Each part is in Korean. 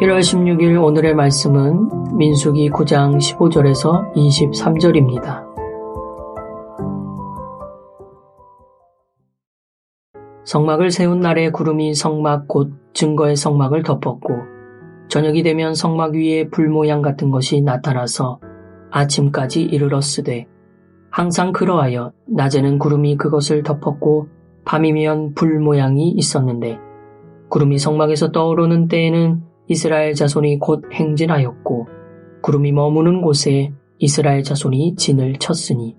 1월 16일 오늘의 말씀은 민수기 9장 15절에서 23절입니다. 성막을 세운 날에 구름이 성막 곧 증거의 성막을 덮었고 저녁이 되면 성막 위에 불 모양 같은 것이 나타나서 아침까지 이르렀으되 항상 그러하여 낮에는 구름이 그것을 덮었고 밤이면 불 모양이 있었는데 구름이 성막에서 떠오르는 때에는 이스라엘 자손이 곧 행진하였고 구름이 머무는 곳에 이스라엘 자손이 진을 쳤으니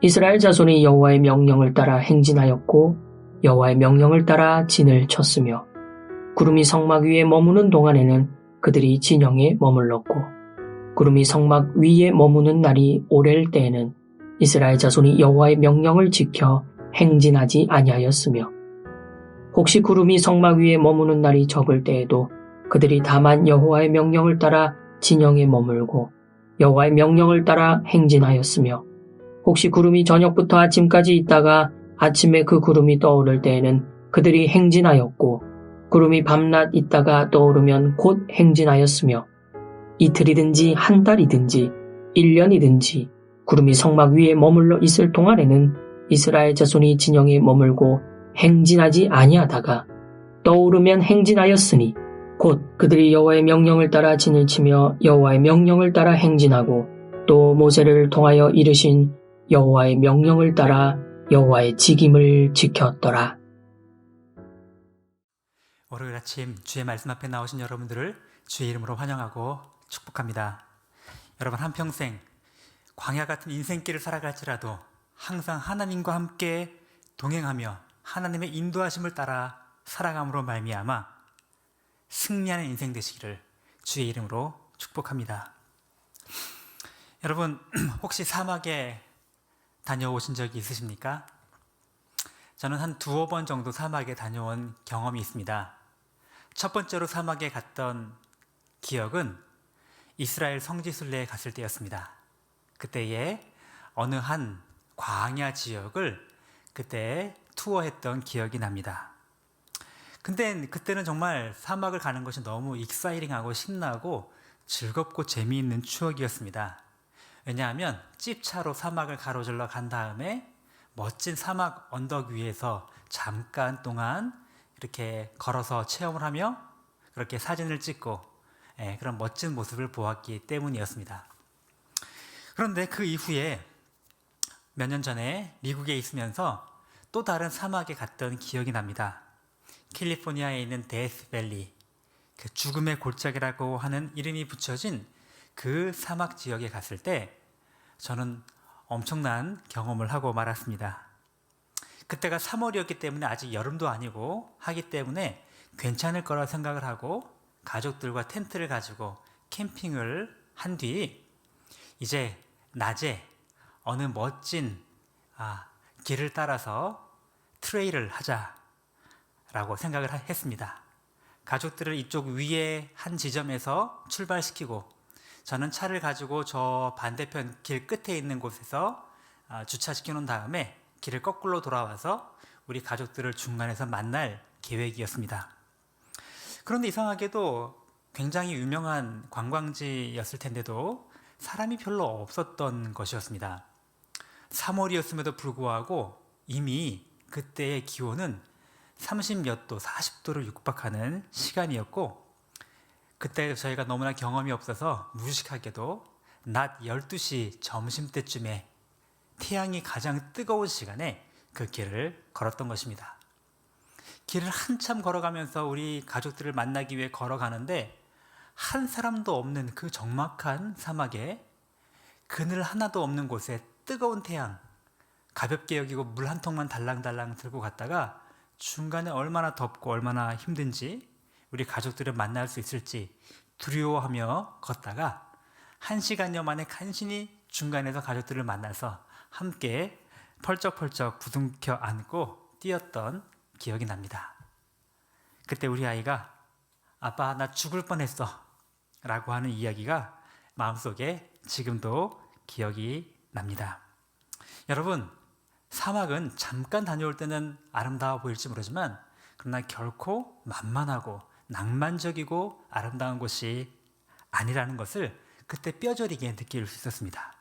이스라엘 자손이 여호와의 명령을 따라 행진하였고 여호와의 명령을 따라 진을 쳤으며 구름이 성막 위에 머무는 동안에는 그들이 진영에 머물렀고 구름이 성막 위에 머무는 날이 오랠 때에는 이스라엘 자손이 여호와의 명령을 지켜 행진하지 아니하였으며 혹시 구름이 성막 위에 머무는 날이 적을 때에도 그들이 다만 여호와의 명령을 따라 진영에 머물고 여호와의 명령을 따라 행진하였으며 혹시 구름이 저녁부터 아침까지 있다가 아침에 그 구름이 떠오를 때에는 그들이 행진하였고 구름이 밤낮 있다가 떠오르면 곧 행진하였으며 이틀이든지 한 달이든지 1년이든지 구름이 성막 위에 머물러 있을 동안에는 이스라엘 자손이 진영에 머물고 행진하지 아니하다가 떠오르면 행진하였으니 곧 그들이 여호와의 명령을 따라 진을 치며 여호와의 명령을 따라 행진하고 또 모세를 통하여 이르신 여호와의 명령을 따라 여호와의 직임을 지켰더라. 월요일 아침 주의 말씀 앞에 나오신 여러분들을 주의 이름으로 환영하고 축복합니다. 여러분 한평생 광야 같은 인생길을 살아갈지라도 항상 하나님과 함께 동행하며 하나님의 인도하심을 따라 살아감으로 말미암아 승리하는 인생 되시기를 주의 이름으로 축복합니다. 여러분 혹시 사막에 다녀오신 적이 있으십니까? 저는 한 두어 번 정도 사막에 다녀온 경험이 있습니다. 첫 번째로 사막에 갔던 기억은 이스라엘 성지순례에 갔을 때였습니다. 그때에 어느 한 광야 지역을 그때 투어했던 기억이 납니다. 근데 그때는 정말 사막을 가는 것이 너무 익사이팅하고 신나고 즐겁고 재미있는 추억이었습니다. 왜냐하면 찝차로 사막을 가로질러 간 다음에 멋진 사막 언덕 위에서 잠깐 동안 이렇게 걸어서 체험을 하며 그렇게 사진을 찍고 그런 멋진 모습을 보았기 때문이었습니다. 그런데 그 이후에 몇 년 전에 미국에 있으면서 또 다른 사막에 갔던 기억이 납니다. 캘리포니아에 있는 데스밸리, 그 죽음의 골짜기라고 하는 이름이 붙여진 그 사막 지역에 갔을 때 저는 엄청난 경험을 하고 말았습니다. 그때가 3월이었기 때문에 아직 여름도 아니고 하기 때문에 괜찮을 거라 생각을 하고 가족들과 텐트를 가지고 캠핑을 한 뒤 이제 낮에 어느 멋진 길을 따라서 트레일을 하자라고 생각을 했습니다. 가족들을 이쪽 위에 한 지점에서 출발시키고 저는 차를 가지고 저 반대편 길 끝에 있는 곳에서 주차시켜 놓은 다음에 길을 거꾸로 돌아와서 우리 가족들을 중간에서 만날 계획이었습니다. 그런데 이상하게도 굉장히 유명한 관광지였을 텐데도 사람이 별로 없었던 것이었습니다. 3월이었음에도 불구하고 이미 그때의 기온은 30몇 도, 40도를 육박하는 시간이었고 그때 저희가 너무나 경험이 없어서 무식하게도 낮 12시 점심때쯤에 태양이 가장 뜨거운 시간에 그 길을 걸었던 것입니다. 길을 한참 걸어가면서 우리 가족들을 만나기 위해 걸어가는데 한 사람도 없는 그 적막한 사막에 그늘 하나도 없는 곳에 뜨거운 태양, 가볍게 여기고 물 한 통만 달랑달랑 들고 갔다가 중간에 얼마나 덥고 얼마나 힘든지 우리 가족들을 만날 수 있을지 두려워하며 걷다가 1시간여 만에 간신히 중간에서 가족들을 만나서 함께 펄쩍펄쩍 부둥켜 안고 뛰었던 기억이 납니다. 그때 우리 아이가 아빠 나 죽을 뻔했어 라고 하는 이야기가 마음속에 지금도 기억이 납니다. 여러분 사막은 잠깐 다녀올 때는 아름다워 보일지 모르지만 그러나 결코 만만하고 낭만적이고 아름다운 곳이 아니라는 것을 그때 뼈저리게 느낄 수 있었습니다.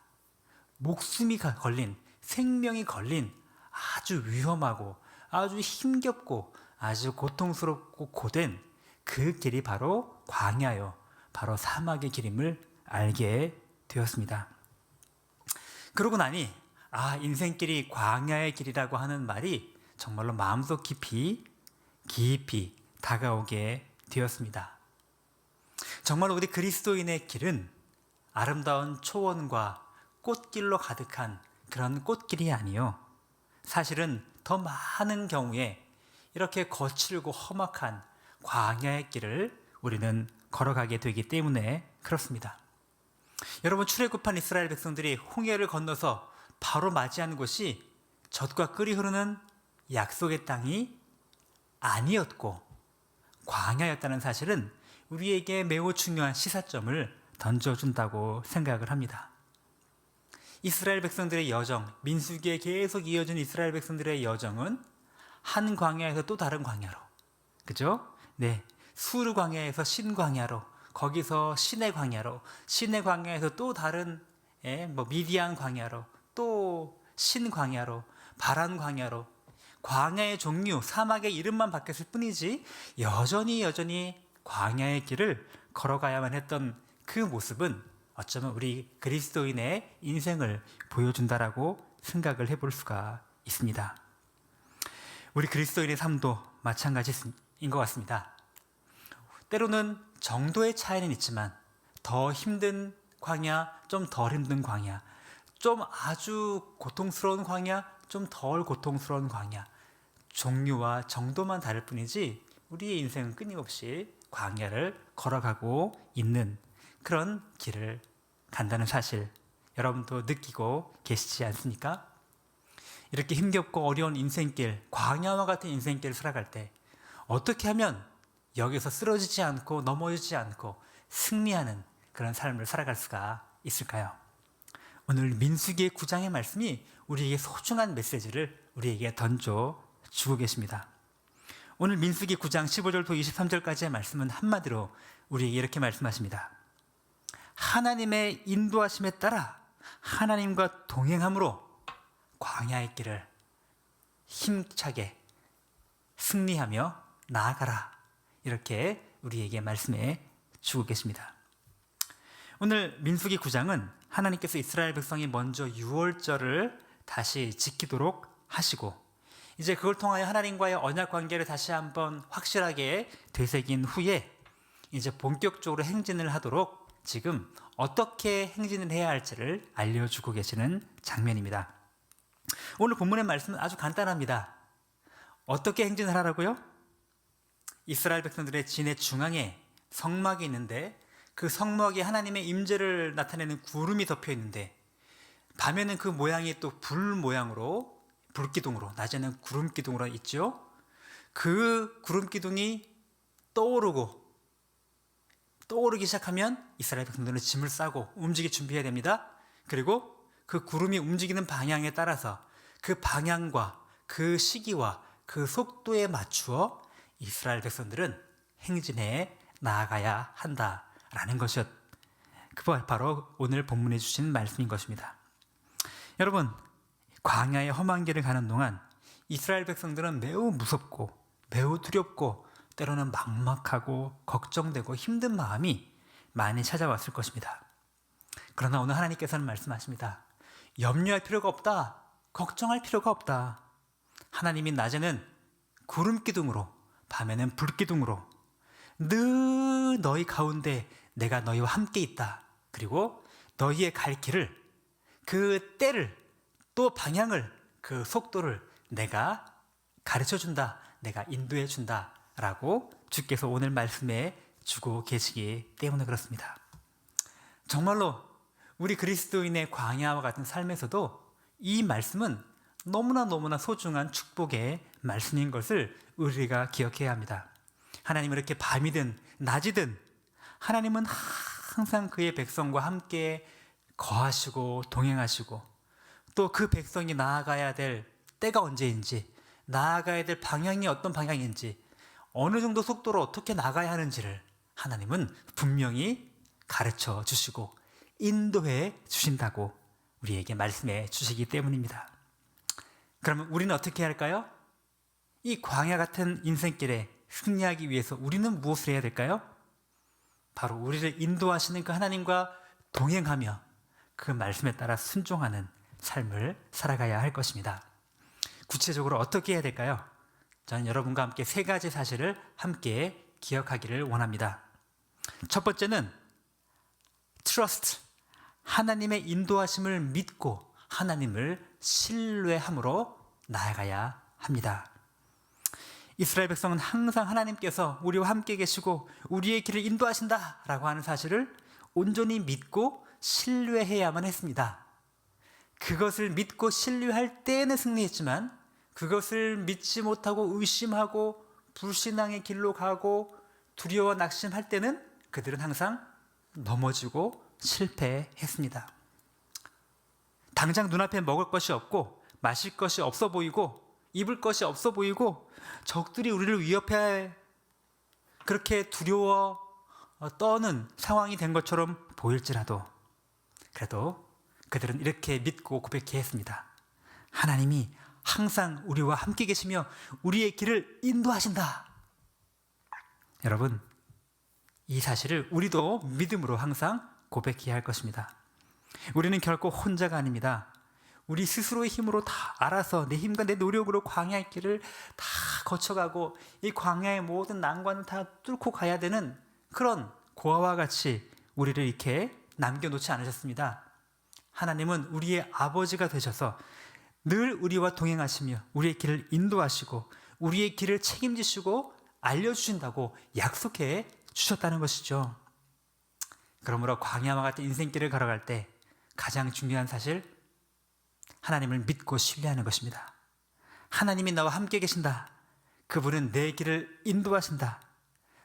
목숨이 걸린, 생명이 걸린 아주 위험하고 아주 힘겹고 아주 고통스럽고 고된 그 길이 바로 광야요, 바로 사막의 길임을 알게 되었습니다. 그러고 나니 인생길이 광야의 길이라고 하는 말이 정말로 마음속 깊이 다가오게 되었습니다. 정말 우리 그리스도인의 길은 아름다운 초원과 꽃길로 가득한 그런 꽃길이 아니요, 사실은 더 많은 경우에 이렇게 거칠고 험악한 광야의 길을 우리는 걸어가게 되기 때문에 그렇습니다. 여러분, 출애굽한 이스라엘 백성들이 홍해를 건너서 바로 맞이하는 곳이 젖과 꿀이 흐르는 약속의 땅이 아니었고 광야였다는 사실은 우리에게 매우 중요한 시사점을 던져준다고 생각을 합니다. 이스라엘 백성들의 여정, 민수기에 계속 이어진 이스라엘 백성들의 여정은 한 광야에서 또 다른 광야로, 그죠? 네, 수르 광야에서 신 광야로, 거기서 신의 광야로, 신의 광야에서 또 다른 미디안 광야로, 또 신 광야로, 바란 광야로, 광야의 종류, 사막의 이름만 바뀌었을 뿐이지 여전히 광야의 길을 걸어가야만 했던 그 모습은 어쩌면 우리 그리스도인의 인생을 보여준다라고 생각을 해볼 수가 있습니다. 우리 그리스도인의 삶도 마찬가지인 것 같습니다. 때로는 정도의 차이는 있지만 더 힘든 광야, 좀 덜 힘든 광야, 좀 아주 고통스러운 광야, 좀 덜 고통스러운 광야, 종류와 정도만 다를 뿐이지 우리의 인생은 끊임없이 광야를 걸어가고 있는 그런 길을 간다는 사실, 여러분도 느끼고 계시지 않습니까? 이렇게 힘겹고 어려운 인생길, 광야와 같은 인생길을 살아갈 때 어떻게 하면 여기서 쓰러지지 않고 넘어지지 않고 승리하는 그런 삶을 살아갈 수가 있을까요? 오늘 민수기의 9장의 말씀이 우리에게 소중한 메시지를 우리에게 던져주고 계십니다. 오늘 민수기 9장 15절부터 23절까지의 말씀은 한마디로 우리에게 이렇게 말씀하십니다. 하나님의 인도하심에 따라 하나님과 동행함으로 광야의 길을 힘차게 승리하며 나아가라, 이렇게 우리에게 말씀해 주고 계십니다. 오늘 민수기 9장은 하나님께서 이스라엘 백성이 먼저 유월절을 다시 지키도록 하시고 이제 그걸 통하여 하나님과의 언약 관계를 다시 한번 확실하게 되새긴 후에 이제 본격적으로 행진을 하도록 지금 어떻게 행진을 해야 할지를 알려주고 계시는 장면입니다. 오늘 본문의 말씀은 아주 간단합니다. 어떻게 행진을 하라고요? 이스라엘 백성들의 진의 중앙에 성막이 있는데 그 성막에 하나님의 임재를 나타내는 구름이 덮여 있는데 밤에는 그 모양이 또 불 모양으로, 불기둥으로, 낮에는 구름 기둥으로 있죠. 그 구름 기둥이 떠오르기 시작하면 이스라엘 백성들은 짐을 싸고 움직일 준비해야 됩니다. 그리고 그 구름이 움직이는 방향에 따라서 그 방향과 그 시기와 그 속도에 맞추어 이스라엘 백성들은 행진해 나아가야 한다라는 것이 바로 오늘 본문에 주신 말씀인 것입니다. 여러분, 광야의 험한 길을 가는 동안 이스라엘 백성들은 매우 무섭고 매우 두렵고 때로는 막막하고 걱정되고 힘든 마음이 많이 찾아왔을 것입니다. 그러나 오늘 하나님께서는 말씀하십니다. 염려할 필요가 없다. 걱정할 필요가 없다. 하나님이 낮에는 구름 기둥으로, 밤에는 불 기둥으로 늘 너희 가운데 내가 너희와 함께 있다. 그리고 너희의 갈 길을, 그 때를, 또 방향을, 그 속도를 내가 가르쳐준다. 내가 인도해준다. 라고 주께서 오늘 말씀해 주고 계시기 때문에 그렇습니다. 정말로 우리 그리스도인의 광야와 같은 삶에서도 이 말씀은 너무나 소중한 축복의 말씀인 것을 우리가 기억해야 합니다. 하나님은 이렇게 밤이든 낮이든 하나님은 항상 그의 백성과 함께 거하시고 동행하시고 또 그 백성이 나아가야 될 때가 언제인지, 나아가야 될 방향이 어떤 방향인지, 어느 정도 속도로 어떻게 나가야 하는지를 하나님은 분명히 가르쳐 주시고 인도해 주신다고 우리에게 말씀해 주시기 때문입니다. 그러면 우리는 어떻게 해야 할까요? 이 광야 같은 인생길에 승리하기 위해서 우리는 무엇을 해야 될까요? 바로 우리를 인도하시는 그 하나님과 동행하며 그 말씀에 따라 순종하는 삶을 살아가야 할 것입니다. 구체적으로 어떻게 해야 될까요? 저는 여러분과 함께 3가지 사실을 함께 기억하기를 원합니다. 첫 번째는 trust, 하나님의 인도하심을 믿고 하나님을 신뢰함으로 나아가야 합니다. 이스라엘 백성은 항상 하나님께서 우리와 함께 계시고 우리의 길을 인도하신다라고 하는 사실을 온전히 믿고 신뢰해야만 했습니다. 그것을 믿고 신뢰할 때에는 승리했지만 그것을 믿지 못하고 의심하고 불신앙의 길로 가고 두려워 낙심할 때는 그들은 항상 넘어지고 실패했습니다. 당장 눈앞에 먹을 것이 없고 마실 것이 없어 보이고 입을 것이 없어 보이고 적들이 우리를 위협해 그렇게 두려워 떠는 상황이 된 것처럼 보일지라도 그래도 그들은 이렇게 믿고 고백해 했습니다. 하나님이 항상 우리와 함께 계시며 우리의 길을 인도하신다. 여러분, 이 사실을 우리도 믿음으로 항상 고백해야 할 것입니다. 우리는 결코 혼자가 아닙니다. 우리 스스로의 힘으로 다 알아서 내 힘과 내 노력으로 광야의 길을 다 거쳐가고 이 광야의 모든 난관을 다 뚫고 가야 되는 그런 고아와 같이 우리를 이렇게 남겨놓지 않으셨습니다. 하나님은 우리의 아버지가 되셔서 늘 우리와 동행하시며 우리의 길을 인도하시고 우리의 길을 책임지시고 알려주신다고 약속해 주셨다는 것이죠. 그러므로 광야와 같은 인생길을 걸어갈 때 가장 중요한 사실, 하나님을 믿고 신뢰하는 것입니다. 하나님이 나와 함께 계신다. 그분은 내 길을 인도하신다.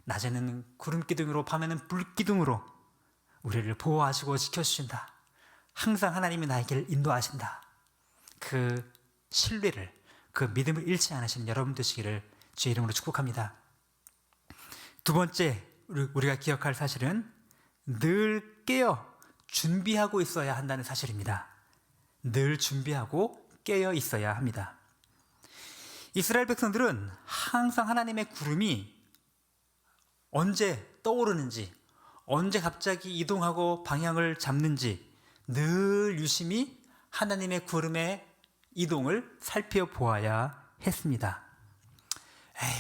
낮에는 구름기둥으로 밤에는 불기둥으로 우리를 보호하시고 지켜주신다. 항상 하나님이 나의 길을 인도하신다. 그 신뢰를, 그 믿음을 잃지 않으시는 여러분 되시기를 주의 이름으로 축복합니다. 두 번째 우리가 기억할 사실은 늘 깨어 준비하고 있어야 한다는 사실입니다. 늘 준비하고 깨어 있어야 합니다. 이스라엘 백성들은 항상 하나님의 구름이 언제 떠오르는지, 언제 갑자기 이동하고 방향을 잡는지 늘 유심히 하나님의 구름의 이동을 살펴보아야 했습니다.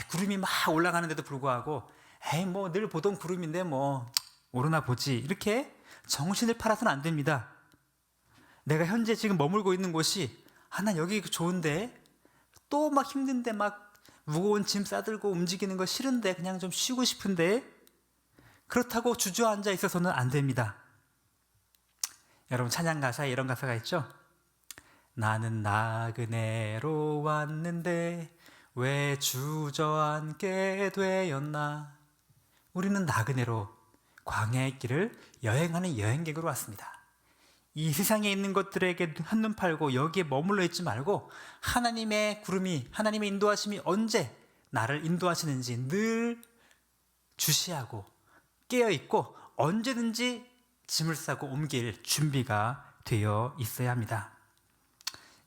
구름이 막 올라가는데도 불구하고 뭐 늘 보던 구름인데 뭐 오르나 보지 이렇게 정신을 팔아서는 안 됩니다. 내가 현재 지금 머물고 있는 곳이 난 여기 좋은데 또 막 힘든데 막 무거운 짐 싸들고 움직이는 거 싫은데 그냥 좀 쉬고 싶은데 그렇다고 주저앉아 있어서는 안 됩니다. 여러분 찬양 가사에 이런 가사가 있죠? 나는 나그네로 왔는데 왜 주저앉게 되었나. 우리는 나그네로 광야의 길을 여행하는 여행객으로 왔습니다. 이 세상에 있는 것들에게 한눈 팔고 여기에 머물러 있지 말고 하나님의 구름이, 하나님의 인도하심이 언제 나를 인도하시는지 늘 주시하고 깨어있고 언제든지 짐을 싸고 옮길 준비가 되어 있어야 합니다.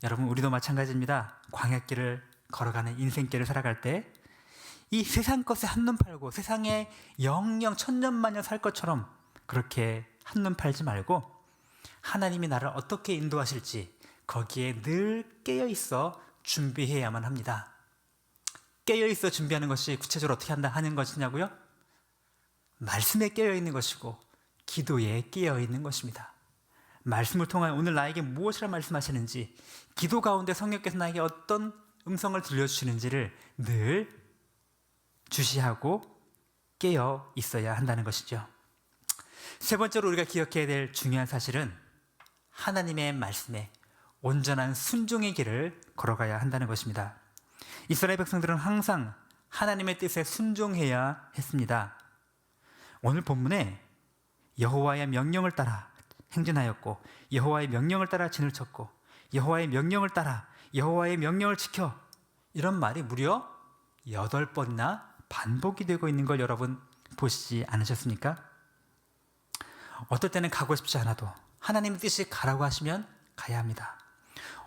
여러분, 우리도 마찬가지입니다. 광야길을 걸어가는 인생길을 살아갈 때 이 세상 것에 한눈 팔고 세상에 영영 천년만년 살 것처럼 그렇게 한눈 팔지 말고 하나님이 나를 어떻게 인도하실지 거기에 늘 깨어있어 준비해야만 합니다. 깨어있어 준비하는 것이 구체적으로 어떻게 한다 하는 것이냐고요? 말씀에 깨어있는 것이고 기도에 깨어있는 것입니다. 말씀을 통하여 오늘 나에게 무엇이라 말씀하시는지, 기도 가운데 성령께서 나에게 어떤 음성을 들려주시는지를 늘 주시하고 깨어 있어야 한다는 것이죠. 세 번째로 우리가 기억해야 될 중요한 사실은 하나님의 말씀에 온전한 순종의 길을 걸어가야 한다는 것입니다. 이스라엘 백성들은 항상 하나님의 뜻에 순종해야 했습니다. 오늘 본문에 여호와의 명령을 따라 행진하였고 여호와의 명령을 따라 진을 쳤고 여호와의 명령을 따라 여호와의 명령을 지켜, 이런 말이 무려 8번이나 반복이 되고 있는 걸 여러분 보시지 않으셨습니까? 어떨 때는 가고 싶지 않아도 하나님의 뜻이 가라고 하시면 가야 합니다.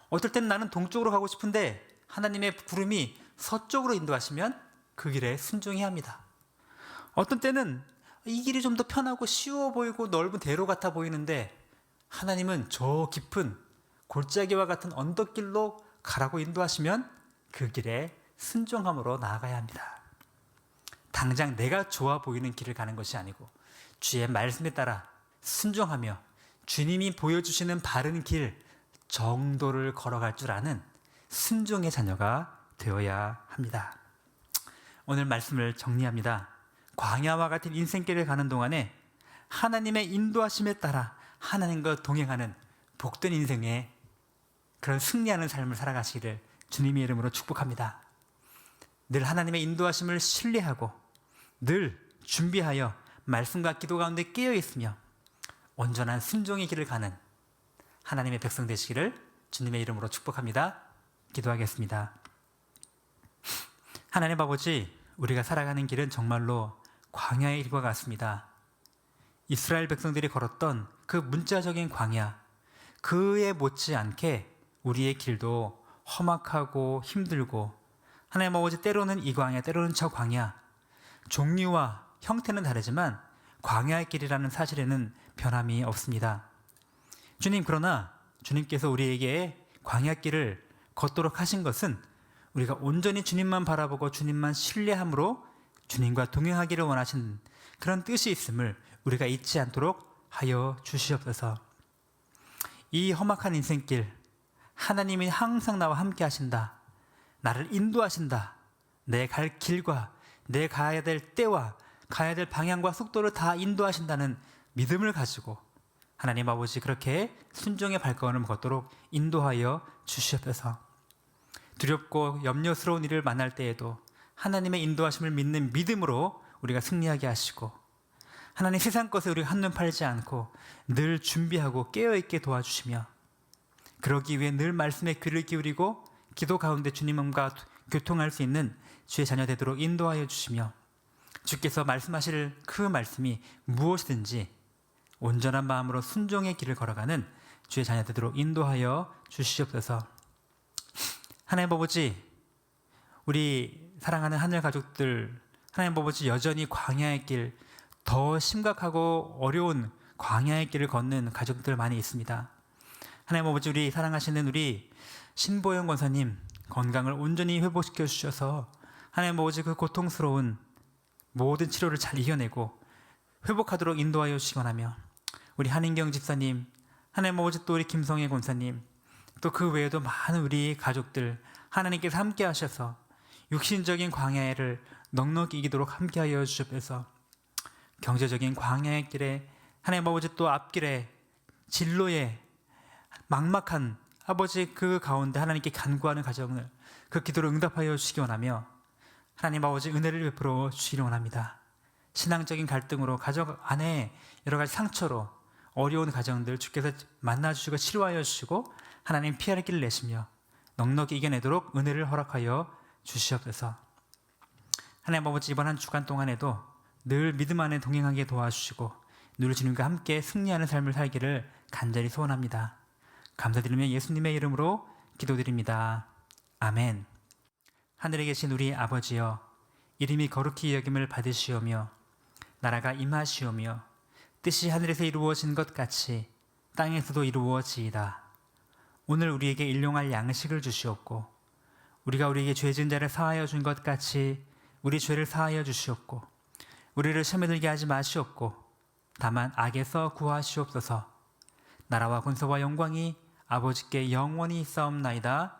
어떨 때는 나는 동쪽으로 가고 싶은데 하나님의 구름이 서쪽으로 인도하시면 그 길에 순종해야 합니다. 어떤 때는 이 길이 좀 더 편하고 쉬워 보이고 넓은 대로 같아 보이는데 하나님은 저 깊은 골짜기와 같은 언덕길로 가라고 인도하시면 그 길에 순종함으로 나아가야 합니다. 당장 내가 좋아 보이는 길을 가는 것이 아니고 주의 말씀에 따라 순종하며 주님이 보여주시는 바른 길 정도를 걸어갈 줄 아는 순종의 자녀가 되어야 합니다. 오늘 말씀을 정리합니다. 광야와 같은 인생길을 가는 동안에 하나님의 인도하심에 따라 하나님과 동행하는 복된 인생의 그런 승리하는 삶을 살아가시기를 주님의 이름으로 축복합니다. 늘 하나님의 인도하심을 신뢰하고 늘 준비하여 말씀과 기도 가운데 깨어 있으며 온전한 순종의 길을 가는 하나님의 백성 되시기를 주님의 이름으로 축복합니다. 기도하겠습니다. 하나님 아버지, 우리가 살아가는 길은 정말로 광야의 길과 같습니다. 이스라엘 백성들이 걸었던 그 문자적인 광야, 그에 못지않게 우리의 길도 험악하고 힘들고 하나님 아버지 때로는 이 광야, 때로는 저 광야, 종류와 형태는 다르지만 광야의 길이라는 사실에는 변함이 없습니다. 주님, 그러나 주님께서 우리에게 광야길을 걷도록 하신 것은 우리가 온전히 주님만 바라보고 주님만 신뢰함으로 주님과 동행하기를 원하신 그런 뜻이 있음을 우리가 잊지 않도록 하여 주시옵소서. 이 험악한 인생길, 하나님이 항상 나와 함께 하신다. 나를 인도하신다. 내 갈 길과 내 가야 될 때와 가야 될 방향과 속도를 다 인도하신다는 믿음을 가지고 하나님 아버지 그렇게 순종의 발걸음을 걷도록 인도하여 주시옵소서. 두렵고 염려스러운 일을 만날 때에도 하나님의 인도하심을 믿는 믿음으로 우리가 승리하게 하시고 하나님 세상 것에 우리가 한눈 팔지 않고 늘 준비하고 깨어있게 도와주시며 그러기 위해 늘 말씀에 귀를 기울이고 기도 가운데 주님과 교통할 수 있는 주의 자녀 되도록 인도하여 주시며 주께서 말씀하실 그 말씀이 무엇이든지 온전한 마음으로 순종의 길을 걸어가는 주의 자녀 되도록 인도하여 주시옵소서. 하나님 아버지, 우리 사랑하는 하늘 가족들, 하나님 아버지 여전히 광야의 길, 더 심각하고 어려운 광야의 길을 걷는 가족들 많이 있습니다. 하나님 아버지, 우리 사랑하시는 우리 신보영 권사님 건강을 온전히 회복시켜 주셔서 하나님 아버지 그 고통스러운 모든 치료를 잘 이겨내고 회복하도록 인도하여 주시기 원하며 우리 한인경 집사님, 하나님 아버지 또 우리 김성애 권사님, 또 그 외에도 많은 우리 가족들 하나님께서 함께 하셔서 육신적인 광야를 넉넉히 이기도록 함께 하여 주셔서 경제적인 광야의 길에 하나님 아버지 또 앞길에 진로에 막막한 아버지 그 가운데 하나님께 간구하는 가정을 그 기도를 응답하여 주시기 원하며 하나님 아버지 은혜를 베풀어 주시기 원합니다. 신앙적인 갈등으로 가정 안에 여러 가지 상처로 어려운 가정들 주께서 만나주시고 치료하여 주시고 하나님 피할 길을 내시며 넉넉히 이겨내도록 은혜를 허락하여 주시옵소서. 하나님 아버지 이번 한 주간 동안에도 늘 믿음 안에 동행하게 도와주시고 늘 주님과 함께 승리하는 삶을 살기를 간절히 소원합니다. 감사드리며 예수님의 이름으로 기도드립니다. 아멘. 하늘에 계신 우리 아버지여, 이름이 거룩히 여김을 받으시오며 나라가 임하시오며 뜻이 하늘에서 이루어진 것 같이 땅에서도 이루어지이다. 오늘 우리에게 일용할 양식을 주시옵고 우리가 우리에게 죄 지은 자를 사하여 준 것 같이 우리 죄를 사하여 주시옵고 우리를 시험에 들게 하지 마시옵고 다만 악에서 구하시옵소서. 나라와 권세와 영광이 아버지께 영원히 있사옵나이다.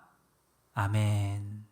아멘.